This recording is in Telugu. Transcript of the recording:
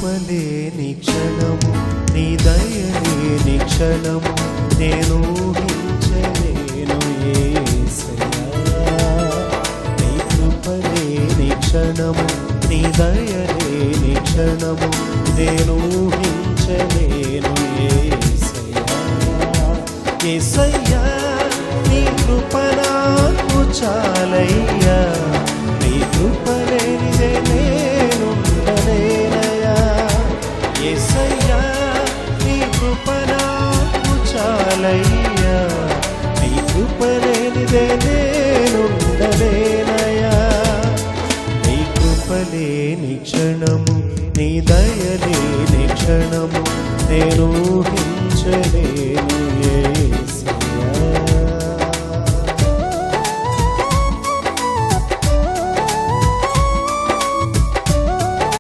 కృపలేని క్షణము నీ దయలేని క్షణము నేను ఊహించలేను యేసయ్యా. నీ కృపలేని క్షణము నీ దయలేని క్షణము నేను ఊహించలేను యేసయ్యా. యేసయ్యా నీ కృప నాకు చాలయ్యా, నీ కృప లేనిదే నేనుండలేనయ్యా. యేసయ్యా నీ కృప నాకు చాలయ్యా, నీ కృప లేనిదే నేనుండలేనయ్యా. నీ కృప లేని క్షణము నీ దయ లేని క్షణము నేను ఊహించలేను.